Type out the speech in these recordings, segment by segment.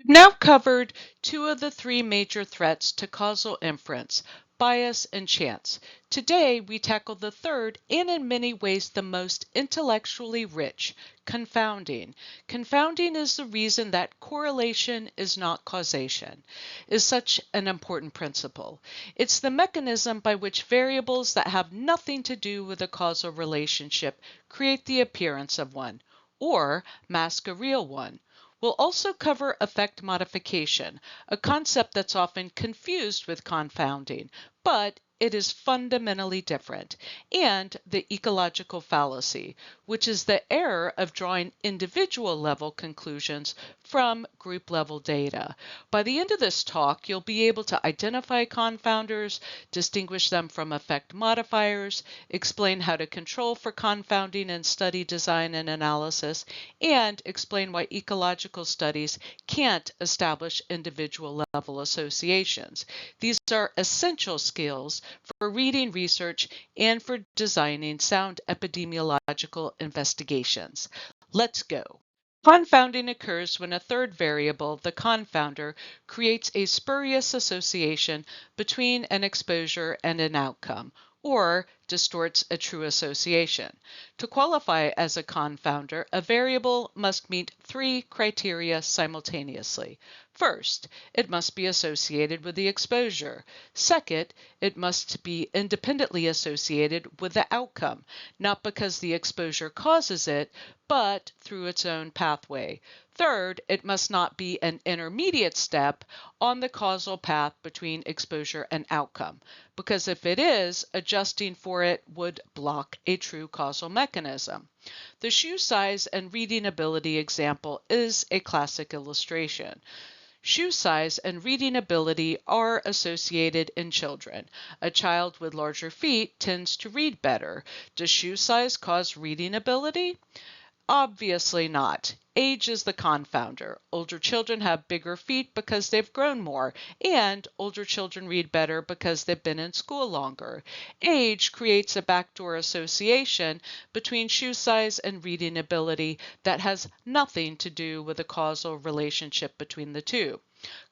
Now covered two of the three major threats to causal inference, bias and chance. Today we tackle the third and in many ways the most intellectually rich, confounding. Confounding is the reason that correlation is not causation, is such an important principle. It's the mechanism by which variables that have nothing to do with a causal relationship create the appearance of one, or mask a real one. We'll also cover effect modification, a concept that's often confused with confounding, but it is fundamentally different, and the ecological fallacy, which is the error of drawing individual level conclusions from group level data. By the end of this talk, you'll be able to identify confounders, distinguish them from effect modifiers, explain how to control for confounding in study design and analysis, and explain why ecological studies can't establish individual level associations. These are essential skills for reading research and for designing sound epidemiological investigations. Let's go. Confounding occurs when a third variable, the confounder, creates a spurious association between an exposure and an outcome, or distorts a true association. To qualify as a confounder, a variable must meet three criteria simultaneously. First, it must be associated with the exposure. Second, it must be independently associated with the outcome, not because the exposure causes it, but through its own pathway. Third, it must not be an intermediate step on the causal path between exposure and outcome, because if it is, adjusting for it would block a true causal mechanism. The shoe size and reading ability example is a classic illustration. Shoe size and reading ability are associated in children. A child with larger feet tends to read better. Does shoe size cause reading ability? Obviously not. Age is the confounder. Older children have bigger feet because they've grown more, and older children read better because they've been in school longer. Age creates a backdoor association between shoe size and reading ability that has nothing to do with a causal relationship between the two.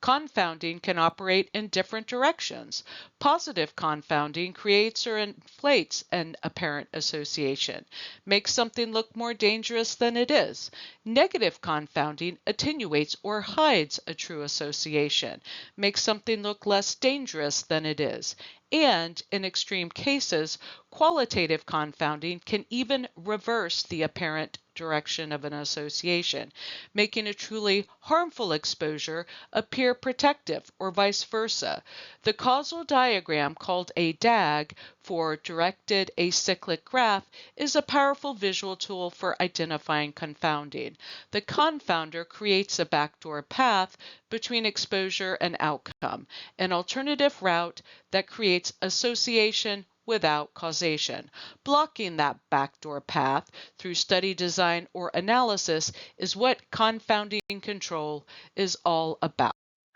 Confounding can operate in different directions. Positive confounding creates or inflates an apparent association, makes something look more dangerous than it is. Negative confounding attenuates or hides a true association, makes something look less dangerous than it is. And in extreme cases, qualitative confounding can even reverse the apparent direction of an association, making a truly harmful exposure appear protective or vice versa. The causal diagram, called a DAG for directed acyclic graph, is a powerful visual tool for identifying confounding. The confounder creates a backdoor path between exposure and outcome, an alternative route that creates association without causation. Blocking that backdoor path through study design or analysis is what confounding control is all about.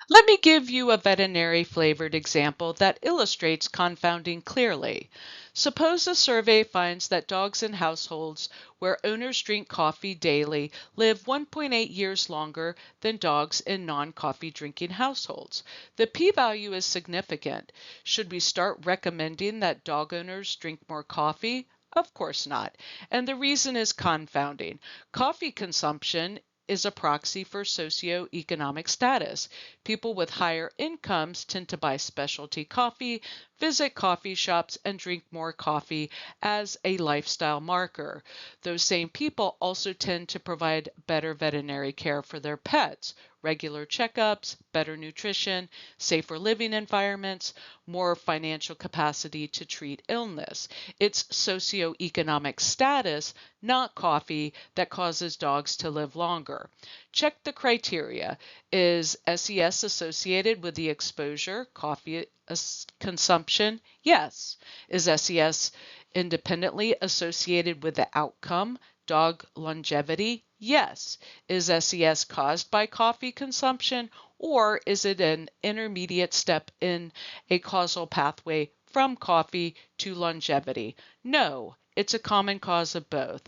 Let me give you a veterinary flavored example that illustrates confounding clearly. Suppose a survey finds that dogs in households where owners drink coffee daily live 1.8 years longer than dogs in non-coffee drinking households. The p-value is significant. Should we start recommending that dog owners drink more coffee? Of course not. And the reason is confounding. Coffee consumption is a proxy for socioeconomic status. People with higher incomes tend to buy specialty coffee, visit coffee shops, and drink more coffee as a lifestyle marker. Those same people also tend to provide better veterinary care for their pets, regular checkups, better nutrition, safer living environments, more financial capacity to treat illness. It's socioeconomic status, not coffee, that causes dogs to live longer. Check the criteria. Is SES associated with the exposure, coffee consumption? Yes. Is SES independently associated with the outcome, dog longevity? Yes. Is SES caused by coffee consumption, or is it an intermediate step in a causal pathway from coffee to longevity? No. it's a common cause of both.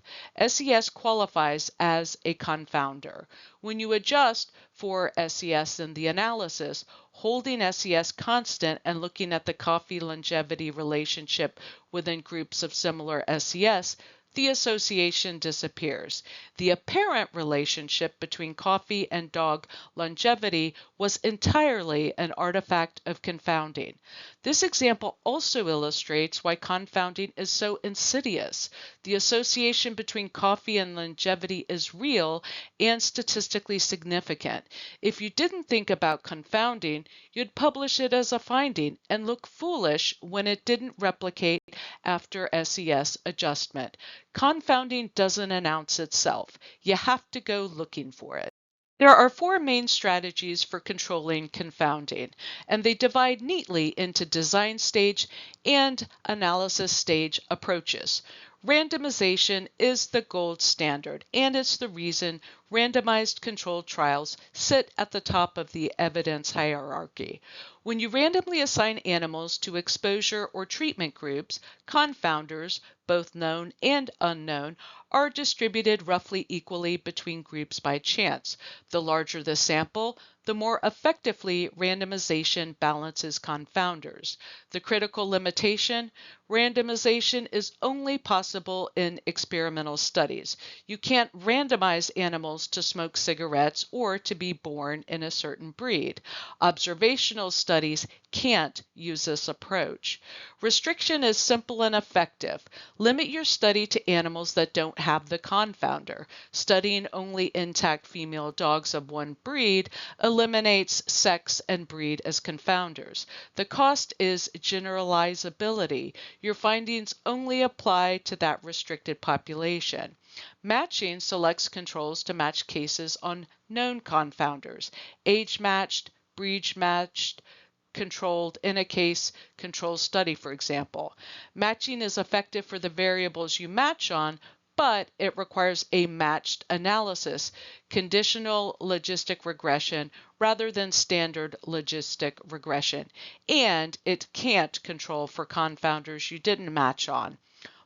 SES qualifies as a confounder. When you adjust for SES in the analysis, holding SES constant and looking at the coffee longevity relationship within groups of similar SES, the association disappears. The apparent relationship between coffee and dog longevity was entirely an artifact of confounding. This example also illustrates why confounding is so insidious. The association between coffee and longevity is real and statistically significant. If you didn't think about confounding, you'd publish it as a finding and look foolish when it didn't replicate after SES adjustment. Confounding doesn't announce itself. You have to go looking for it. There are four main strategies for controlling confounding, and they divide neatly into design stage and analysis stage approaches. Randomization is the gold standard, and it's the reason randomized controlled trials sit at the top of the evidence hierarchy. When you randomly assign animals to exposure or treatment groups, confounders, both known and unknown, are distributed roughly equally between groups by chance. The larger the sample, the more effectively randomization balances confounders. The critical limitation: randomization is only possible in experimental studies. You can't randomize animals to smoke cigarettes or to be born in a certain breed. Observational studies can't use this approach. Restriction is simple and effective. Limit your study to animals that don't have the confounder. Studying only intact female dogs of one breed eliminates sex and breed as confounders. The cost is generalizability. Your findings only apply to that restricted population. Matching selects controls to match cases on known confounders. Age-matched, breed-matched, controlled in a case control study, for example. Matching is effective for the variables you match on, but it requires a matched analysis, conditional logistic regression rather than standard logistic regression, and it can't control for confounders you didn't match on.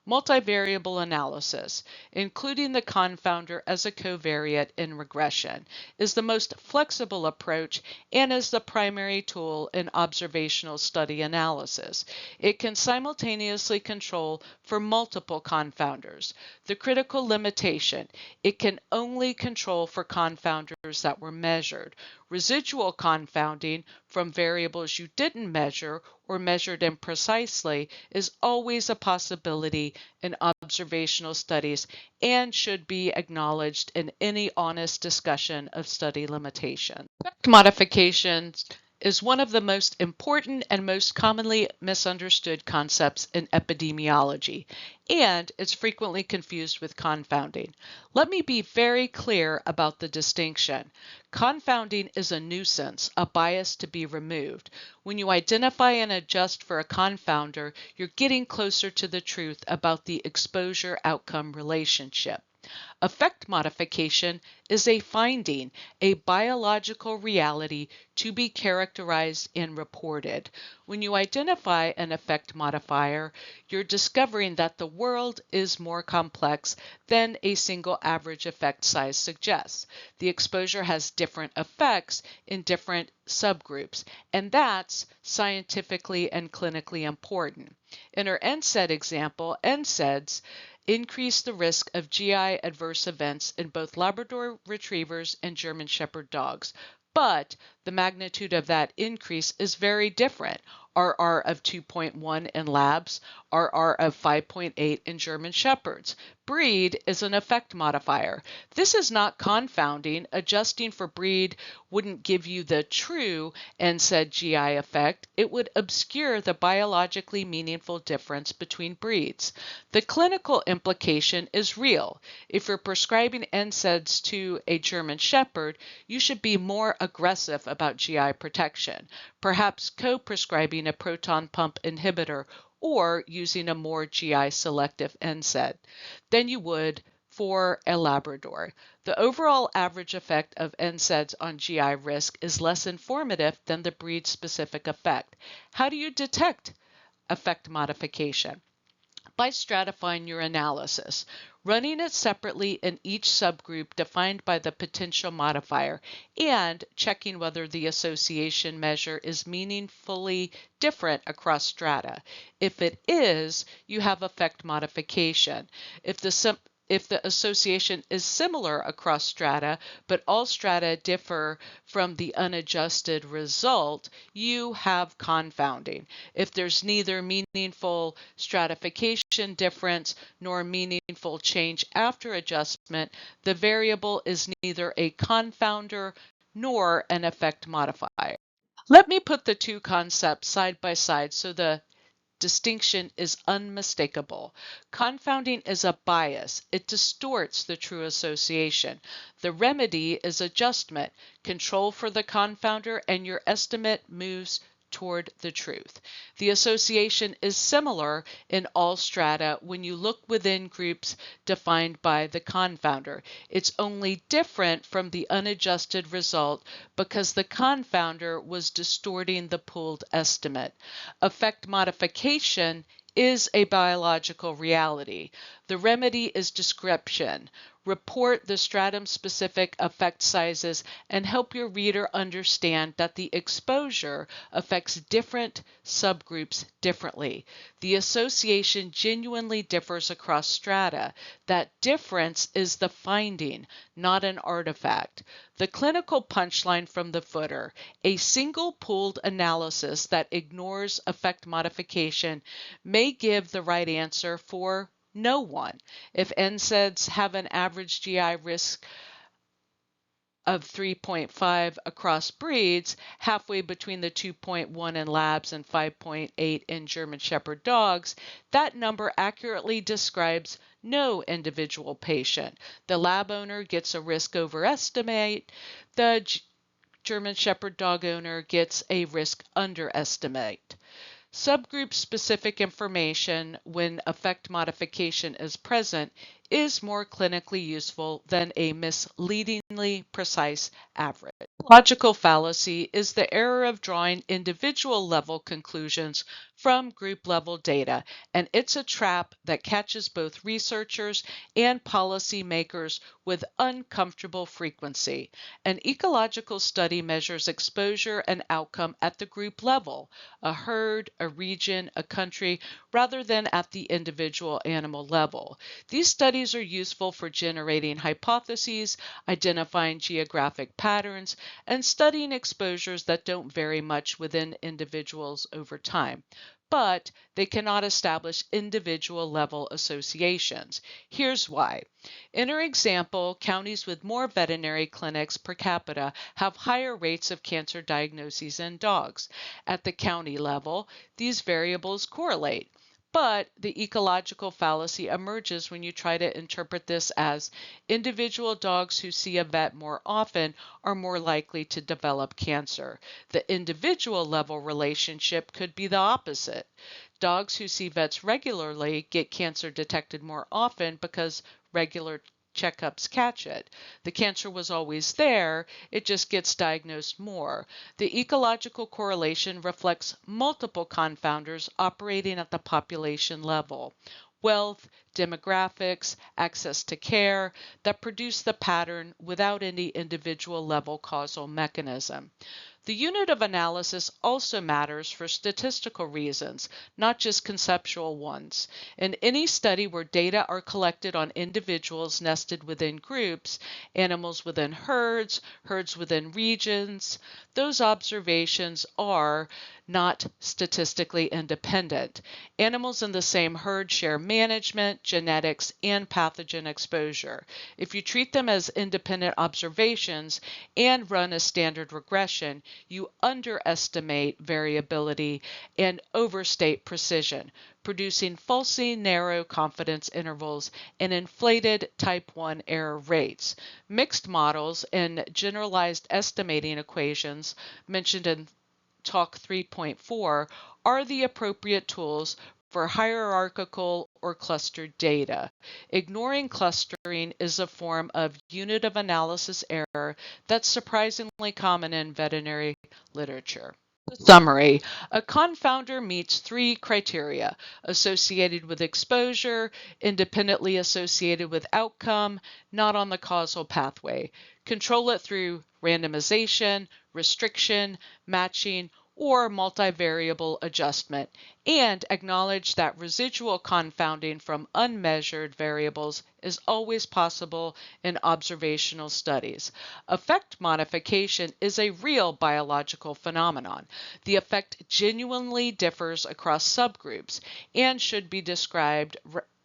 Multivariable analysis, including the confounder as a covariate in regression, is the most flexible approach and is the primary tool in observational study analysis. It can simultaneously control for multiple confounders. The critical limitation: it can only control for confounders that were measured. Residual confounding from variables you didn't measure or measured imprecisely is always a possibility in observational studies and should be acknowledged in any honest discussion of study limitations. Effect modification is one of the most important and most commonly misunderstood concepts in epidemiology, and it's frequently confused with confounding. Let me be very clear about the distinction. Confounding is a nuisance, a bias to be removed. When you identify and adjust for a confounder, you're getting closer to the truth about the exposure-outcome relationship. Effect modification is a finding, a biological reality to be characterized and reported. When you identify an effect modifier, you're discovering that the world is more complex than a single average effect size suggests. The exposure has different effects in different subgroups, and that's scientifically and clinically important. In our NSAID example, NSAIDs increase the risk of GI adverse events in both Labrador retrievers and German Shepherd dogs. But the magnitude of that increase is very different. RR of 2.1 in labs, RR of 5.8 in German Shepherds. Breed is an effect modifier. This is not confounding. Adjusting for breed wouldn't give you the true NSAID GI effect. It would obscure the biologically meaningful difference between breeds. The clinical implication is real. If you're prescribing NSAIDs to a German Shepherd, you should be more aggressive about GI protection, perhaps co-prescribing a proton pump inhibitor or using a more GI selective NSAID than you would for a Labrador. The overall average effect of NSAIDs on GI risk is less informative than the breed-specific effect. How do you detect effect modification? by stratifying your analysis, running it separately in each subgroup defined by the potential modifier, and checking whether the association measure is meaningfully different across strata. If it is, you have effect modification. If the association is similar across strata, but all strata differ from the unadjusted result, you have confounding. If there's neither meaningful stratification difference nor meaningful change after adjustment, the variable is neither a confounder nor an effect modifier. Let me put the two concepts side by side so the distinction is unmistakable. Confounding is a bias. It distorts the true association. The remedy is adjustment. Control for the confounder and your estimate moves toward the truth. The association is similar in all strata when you look within groups defined by the confounder. It's only different from the unadjusted result because the confounder was distorting the pooled estimate. Effect modification is a biological reality. The remedy is description. Report the stratum-specific effect sizes and help your reader understand that the exposure affects different subgroups differently. The association genuinely differs across strata. That difference is the finding, not an artifact. The clinical punchline from the footer: a single pooled analysis that ignores effect modification may give the right answer for no one. If NSAIDs have an average GI risk of 3.5 across breeds, halfway between the 2.1 in labs and 5.8 in German Shepherd dogs, that number accurately describes no individual patient. The lab owner gets a risk overestimate. The German Shepherd dog owner gets a risk underestimate. Subgroup-specific information, when effect modification is present, is more clinically useful than a misleadingly precise average. Ecological fallacy is the error of drawing individual-level conclusions from group-level data, and it's a trap that catches both researchers and policymakers with uncomfortable frequency. An ecological study measures exposure and outcome at the group level, a herd, a region, a country, rather than at the individual animal level. These studies are useful for generating hypotheses, identifying geographic patterns, and studying exposures that don't vary much within individuals over time. But they cannot establish individual level associations. Here's why. In our example, counties with more veterinary clinics per capita have higher rates of cancer diagnoses in dogs. At the county level, these variables correlate. But the ecological fallacy emerges when you try to interpret this as individual dogs who see a vet more often are more likely to develop cancer. The individual level relationship could be the opposite. Dogs who see vets regularly get cancer detected more often because regular checkups catch it. The cancer was always there, it just gets diagnosed more. The ecological correlation reflects multiple confounders operating at the population level: wealth, demographics, access to care, that produce the pattern without any individual level causal mechanism. The unit of analysis also matters for statistical reasons, not just conceptual ones. In any study where data are collected on individuals nested within groups, animals within herds, herds within regions, those observations are not statistically independent. Animals in the same herd share management, genetics, and pathogen exposure. If you treat them as independent observations and run a standard regression, you underestimate variability and overstate precision, producing falsely narrow confidence intervals and inflated type 1 error rates. Mixed models and generalized estimating equations mentioned in Talk 3.4 are the appropriate tools for hierarchical or clustered data. Ignoring clustering is a form of unit of analysis error that's surprisingly common in veterinary literature. Summary: a confounder meets three criteria: associated with exposure, independently associated with outcome, not on the causal pathway. Control it through randomization, restriction, matching, or multivariable adjustment, and acknowledge that residual confounding from unmeasured variables is always possible in observational studies. Effect modification is a real biological phenomenon. The effect genuinely differs across subgroups and should be described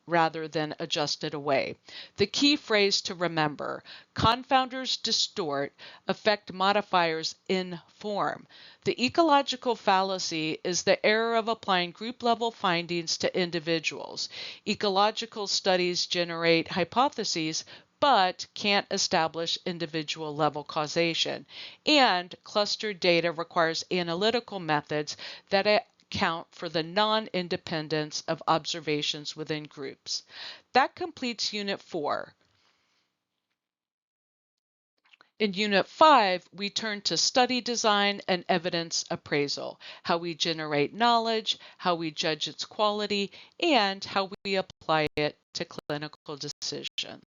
rather than adjusted away. The key phrase to remember: confounders distort, effect modifiers inform. The ecological fallacy is the error of applying group-level findings to individuals. Ecological studies generate hypotheses but can't establish individual level causation. And clustered data requires analytical methods that account for the non-independence of observations within groups. That completes Unit 4. In Unit 5, we turn to study design and evidence appraisal, how we generate knowledge, how we judge its quality, and how we apply it to clinical decisions.